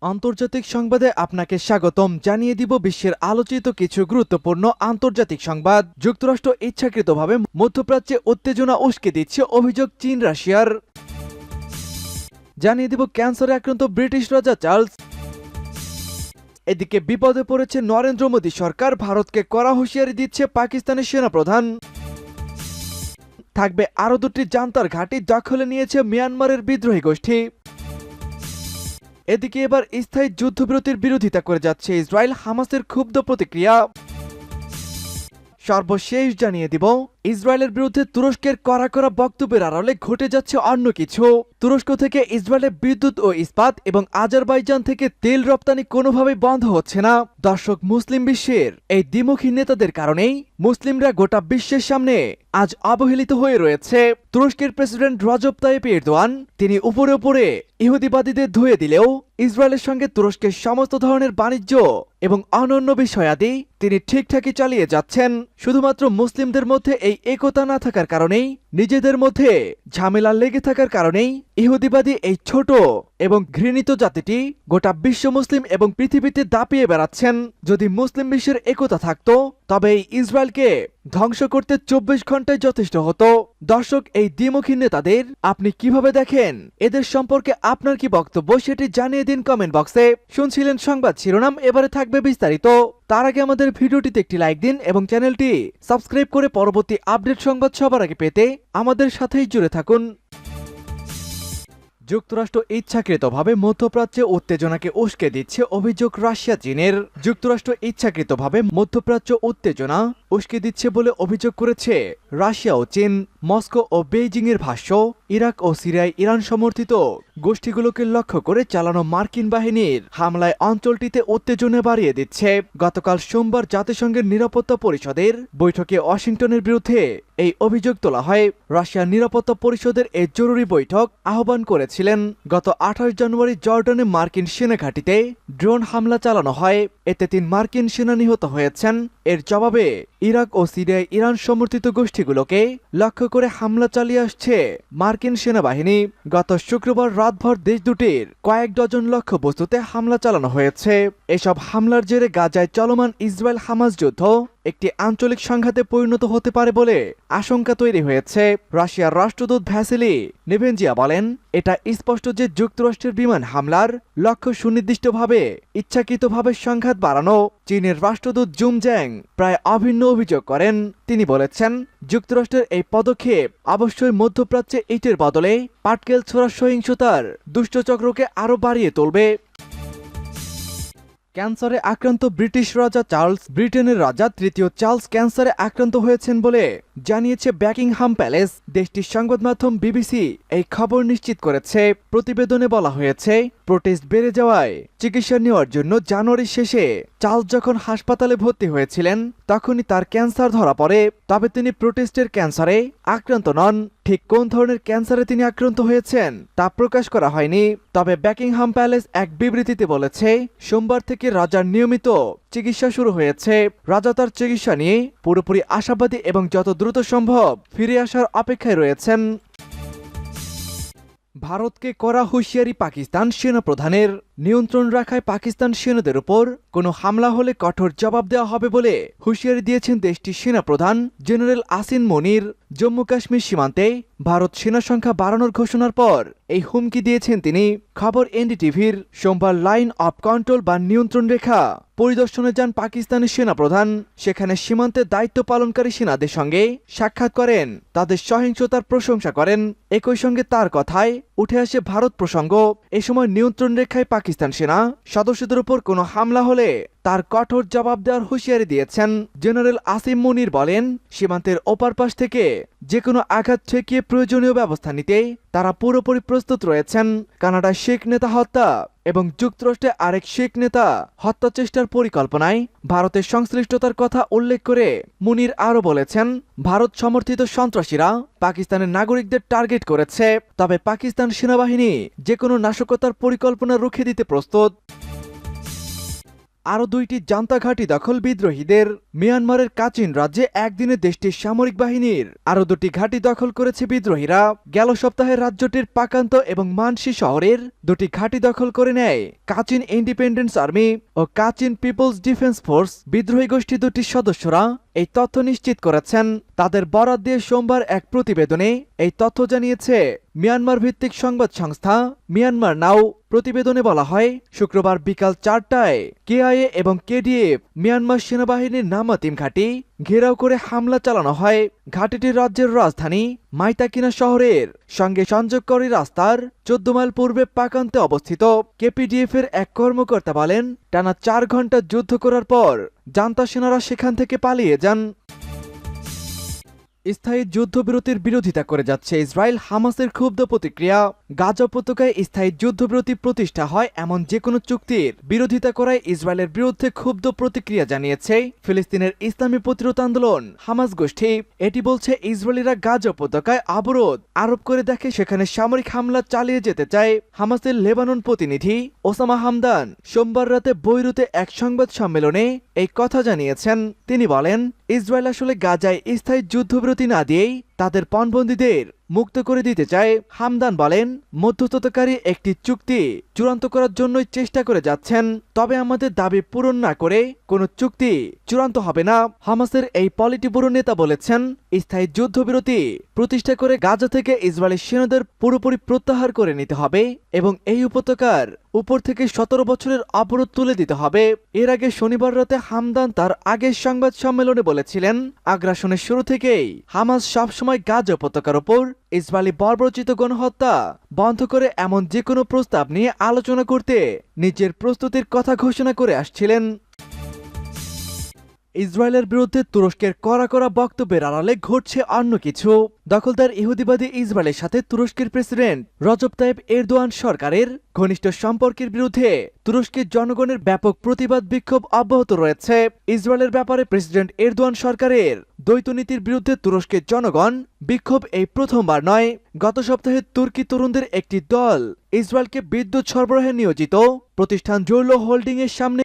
আন্তর্জাতিক সংবাদে আপনাকে স্বাগতম। জানিয়ে দিব বিশ্বের আলোচিত কিছু গুরুত্বপূর্ণ আন্তর্জাতিক সংবাদ। যুক্তরাষ্ট্র ইচ্ছাকৃতভাবে মধ্যপ্রাচ্যে উত্তেজনা উস্কে দিচ্ছে, অভিযোগ চীন রাশিয়ার। জানিয়ে দিব ক্যান্সারে আক্রান্ত ব্রিটিশ রাজা চার্লস। এদিকে বিপদে পড়েছে নরেন্দ্র মোদী সরকার, ভারতকে কড়া হুঁশিয়ারি দিচ্ছে পাকিস্তানের সেনাপ্রধান। থাকবে আরও দুটি জান্তার ঘাঁটি দখলে নিয়েছে মিয়ানমারের বিদ্রোহী গোষ্ঠী। এদিকে এবার স্থায়ী যুদ্ধবিরতির বিরোধিতা করে যাচ্ছে ইসরায়েল, হামাসের ক্ষুব্ধ প্রতিক্রিয়া। সর্বশেষ জানিয়ে দিব ইসরায়েলের বিরুদ্ধে তুরস্কের কড়া কড়া বক্তব্যের আড়ালে ঘটে যাচ্ছে অন্য কিছু। তুরস্ক থেকে ইসরায়েলে বিদ্যুৎ ও ইস্পাত এবং আজারবাইজান থেকে তেল রপ্তানি কোনোভাবেই বন্ধ হচ্ছে না। দর্শক, মুসলিম বিশ্বের এই দ্বিমুখী নেতাদের কারণেই মুসলিমরা গোটা বিশ্বের সামনে আজ অবহেলিত হয়ে রয়েছে। তুরস্কের প্রেসিডেন্ট রজব তাইয়িপ এরদোয়ান তিনি উপরে উপরে ইহুদিবাদীদের ধুয়ে দিলেও ইসরায়েলের সঙ্গে তুরস্কের সমস্ত ধরনের বাণিজ্য এবং অন্যান্য বিষয়াদি তিনি ঠিকঠাকই চালিয়ে যাচ্ছেন। শুধুমাত্র মুসলিমদের মধ্যে এই একতা না থাকার কারণেই, নিজেদের মধ্যে ঝামেলা লেগে থাকার কারণেই ইহুদিবাদী এই ছোট এবং ঘৃণিত জাতিটি গোটা বিশ্ব মুসলিম এবং পৃথিবীতে দাপিয়ে বেড়াচ্ছেন। যদি মুসলিম বিশ্বের একতা থাকতো তবে এই ইসরায়েলকে ধ্বংস করতে 24 ঘন্টায় যথেষ্ট হতো। দর্শক, এই দ্বিমুখী নেতাদের আপনি কিভাবে দেখেন? এদের সম্পর্কে আপনার কি বক্তব্য সেটি জানিয়ে দিন কমেন্ট বক্সে। শুনছিলেন সংবাদ শিরোনাম, এবারে থাকবে বিস্তারিত। তার আগে আমাদের ভিডিওটিতে একটি লাইক দিন এবং চ্যানেলটি সাবস্ক্রাইব করে পরবর্তী আপডেট সংবাদ সবার আগে পেতে আমাদের সাথেই জুড়ে থাকুন। যুক্তরাষ্ট্র ইচ্ছাকৃতভাবে মধ্যপ্রাচ্যে উত্তেজনাকে উস্কে দিচ্ছে, অভিযোগ রাশিয়া চীনের। যুক্তরাষ্ট্র ইচ্ছাকৃতভাবে মধ্যপ্রাচ্য উত্তেজনা উস্কে দিচ্ছে বলে অভিযোগ করেছে রাশিয়া ও চীন। মস্কো ও বেইজিং এর ভাষ্য, ইরাক ও সিরিয়ায় ইরান সমর্থিত গোষ্ঠীগুলোকে লক্ষ্য করে চালানো মার্কিন বাহিনীর হামলায় অঞ্চলটিতে উত্তেজনা বাড়িয়ে দিচ্ছে। গতকাল সোমবার জাতিসংঘের নিরাপত্তা পরিষদের বৈঠকে ওয়াশিংটনের বিরুদ্ধে এই অভিযোগ তোলা হয়। রাশিয়ার নিরাপত্তা পরিষদের এই জরুরি বৈঠক আহ্বান করেছিলেন। গত 28 জানুয়ারি জর্ডানে মার্কিন সেনা ঘাঁটিতে ড্রোন হামলা চালানো হয়, এতে 3 মার্কিন সেনা নিহত হয়েছেন। এর জবাবে ইরাক ও সিরিয়ায় ইরান সমর্থিত গোষ্ঠীগুলোকে লক্ষ্য করে হামলা চালিয়ে আসছে মার্কিন সেনাবাহিনী। গত শুক্রবার রাতভর দেশ দুটির কয়েক ডজন লক্ষ্যবস্তুতে হামলা চালানো হয়েছে। এসব হামলার জেরে গাজায় চলমান ইসরায়েল হামাস যুদ্ধ একটি আঞ্চলিক সংঘাতে পরিণত হতে পারে বলে আশঙ্কা তৈরি হয়েছে। রাশিয়ার রাষ্ট্রদূত ভ্যাসিলি নেভেনজিয়া বলেন, এটা স্পষ্ট যে যুক্তরাষ্ট্রের বিমান হামলার লক্ষ্য সুনির্দিষ্টভাবে ইচ্ছাকৃতভাবে সংঘাত বাড়ানো। চীনের রাষ্ট্রদূত জুম জ্যাং প্রায় অভিন্ন অভিযোগ করেন। তিনি বলেছেন, যুক্তরাষ্ট্রের এই পদক্ষেপ অবশ্যই মধ্যপ্রাচ্যে ইটের বদলে পাটকেল ছোড়ার সহিংসতার দুষ্টচক্রকে আরও বাড়িয়ে তুলবে। ক্যান্সারে আক্রান্ত ব্রিটিশ রাজা চার্লস। ব্রিটেনের রাজা তৃতীয় চার্লস ক্যান্সারে আক্রান্ত হয়েছেন বলে জানিয়েছে বাকিংহাম প্যালেস। দেশটির সংবাদ মাধ্যম বিবিসি এই খবর নিশ্চিত করেছে। প্রতিবেদনে বলা হয়েছে, প্রোটেস্ট বেড়ে যাওয়ায় চিকিৎসা নেওয়ার জন্য জানুয়ারির শেষে চার্লস যখন হাসপাতালে ভর্তি হয়েছিলেন তখনই তার ক্যান্সার ধরা পড়ে। তবে তিনি প্রোটেস্টের ক্যান্সারে আক্রান্ত নন। ঠিক কোন ধরনের ক্যান্সারে তিনি আক্রান্ত হয়েছেন তা প্রকাশ করা হয়নি। তবে বাকিংহাম প্যালেস এক বিবৃতিতে বলেছে, সোমবার থেকে রাজার নিয়মিত চিকিৎসা শুরু হয়েছে। রাজা তার চিকিৎসা নিয়ে পুরোপুরি আশাবাদী এবং যত দ্রুত সম্ভব ফিরে আসার অপেক্ষায় রয়েছেন। ভারতকে কড়া হুঁশিয়ারি পাকিস্তান সেনাপ্রধানের। নিয়ন্ত্রণ রাখায় পাকিস্তান সেনাদের উপর কোনো হামলা হলে কঠোর জবাব দেওয়া হবে বলে হুঁশিয়ারি দিয়েছেন দেশটির সেনাপ্রধান জেনারেল আসিম মনির। জম্মু কাশ্মীর সীমান্তে ভারত সেনা সংখ্যা বাড়ানোর ঘোষণার পর এই হুমকি দিয়েছেন তিনি। খবর এনডিটিভির। সোমবার লাইন অব কন্ট্রোল বা নিয়ন্ত্রণ রেখা পরিদর্শনে যান পাকিস্তানের সেনাপ্রধান। সেখানে সীমান্তে দায়িত্ব পালনকারী সেনাদের সঙ্গে সাক্ষাৎ করেন, তাদের সহিংসতার প্রশংসা করেন। একই সঙ্গে তার কথায় উঠে আসে ভারত প্রসঙ্গ। এ সময় নিয়ন্ত্রণ রেখায় পাকিস্তান সেনা সদস্যদের উপর কোনো হামলা হলে তার কঠোর জবাব দেওয়ার হুঁশিয়ারি দিয়েছেন। জেনারেল আসিম মুনির বলেন, সীমান্তের ওপার পাশ থেকে যে কোনো আঘাত ঠেকিয়ে প্রয়োজনীয় ব্যবস্থা নিতে তারা পুরোপুরি প্রস্তুত রয়েছেন। কানাডার শেখ নেতা হত্যা এবং যুক্তরাষ্ট্রে আরেক শেখ নেতা হত্যা চেষ্টার পরিকল্পনায় ভারতের সংশ্লিষ্টতার কথা উল্লেখ করে মুনির আরও বলেছেন, ভারত সমর্থিত সন্ত্রাসীরা পাকিস্তানের নাগরিকদের টার্গেট করেছে। তবে পাকিস্তান সেনাবাহিনী যে কোনো নাশকতার পরিকল্পনা রুখে দিতে প্রস্তুত। আরও 2টি জান্তা ঘাঁটি দখল বিদ্রোহীদের। মিয়ানমারের কাচিন রাজ্যে একদিনে দেশটির সামরিক বাহিনীর আরও 2টি ঘাঁটি দখল করেছে বিদ্রোহীরা। গেল সপ্তাহে রাজ্যটির পাকান্ত এবং মানসি শহরের 2টি ঘাঁটি দখল করে নেয় কাচিন ইন্ডিপেন্ডেন্স আর্মি ও কাচিন পিপলস ডিফেন্স ফোর্স। বিদ্রোহী গোষ্ঠী দুটির সদস্যরা এই তথ্য নিশ্চিত করেছেন। তাদের বরাত দিয়ে সোমবার এক প্রতিবেদনে এই তথ্য জানিয়েছে মিয়ানমার ভিত্তিক সংবাদ সংস্থা মিয়ানমার নাও। প্রতিবেদনে বলা হয়, শুক্রবার বিকাল 4টায় কেআইএ এবং কেডিএফ মিয়ানমার সেনাবাহিনীর নামাতিম ঘাঁটি ঘেরাও করে হামলা চালানো হয়। ঘাঁটিটি রাজ্যের রাজধানী মাইতাকিনা শহরের সঙ্গে সংযোগকারী রাস্তার 14 মাইল পূর্বে পাকান্তে অবস্থিত। কেপিডিএফ এর এক কর্মকর্তা বলেন, টানা 4 ঘন্টা যুদ্ধ করার পর জান্তা সেনারা সেখান থেকে পালিয়ে যান। স্থায়ী যুদ্ধবিরতির বিরোধিতা করে যাচ্ছে ইসরায়েল। হামাসের ক্ষুব্ধ প্রতিক্রিয়া। গাজা উপত্যকায় স্থায়ী যুদ্ধবিরতি প্রতিষ্ঠা হয় এমন যে কোনো চুক্তির বিরোধিতা করায় ইসরায়েলের বিরুদ্ধে ক্ষুব্ধ প্রতিক্রিয়া জানিয়েছে ফিলিস্তিনের ইসলামী প্রতিরোধ আন্দোলন হামাস গোষ্ঠী। এটি বলছে, ইসরায়েলিরা গাজা উপত্যকায় অবরোধ আরোপ করে দেখে সেখানে সামরিক হামলা চালিয়ে যেতে চায়। হামাসের লেবানন প্রতিনিধি ওসামা হামদান সোমবার রাতে বৈরুতে এক সংবাদ সম্মেলনে এই কথা জানিয়েছেন। তিনি বলেন, ইসরায়েল আসলে গাজায় স্থায়ী যুদ্ধবিরতি না দিয়েই তাদের পণবন্দীদের মুক্ত করে দিতে চায়। হামদান বলেন, মধ্যস্থতাকারী একটি চুক্তি চূড়ান্ত করার জন্যই চেষ্টা করে যাচ্ছেন, তবে আমাদের দাবি পূরণ না করে কোনো চুক্তি চূড়ান্ত হবে না। হামাসের এই পলিটিব্যুরো নেতা বলেছেন, স্থায়ী যুদ্ধবিরতি প্রতিষ্ঠা করে গাজা থেকে ইসরায়েলি সেনাদের পুরোপুরি প্রত্যাহার করে নিতে হবে এবং এই উপত্যকার উপর থেকে 17 বছরের অবরোধ তুলে দিতে হবে। এর আগে শনিবার রাতে হামদান তার আগের সংবাদ সম্মেলনে বলেছিলেন, আগ্রাসনের শুরু থেকেই হামাস সবসময় গাজা উপত্যকার উপর ইসরায়েলি বর্বরচিত গণহত্যা বন্ধ করে এমন যে কোনো প্রস্তাব নিয়ে আলোচনা করতে নিজের প্রস্তুতির কথা ঘোষণা করে আসছিলেন। ইসরায়েলের বিরুদ্ধে তুরস্কের কড়া কড়া বক্তব্যের আড়ালে ঘটছে অন্য কিছু। দখলদার ইহুদিবাদী ইসরায়েলের সাথে তুরস্কের প্রেসিডেন্ট রজব তাইপ এরদোয়ান সরকারের ঘনিষ্ঠ সম্পর্কের বিরুদ্ধে তুরস্কের জনগণের ব্যাপক প্রতিবাদ বিক্ষোভ অব্যাহত রয়েছে। ইসরায়েলের ব্যাপারে প্রেসিডেন্ট এরদোয়ান সরকারের দ্বৈত নীতির বিরুদ্ধে তুরস্কের জনগণ বিক্ষোভ এই প্রথমবার নয়। গত সপ্তাহে তুর্কি তরুণদের একটি দল ইসরায়েলকে বিদ্যুৎ সরবরাহে নিয়োজিত প্রতিষ্ঠান জৌল হোল্ডিং এর সামনে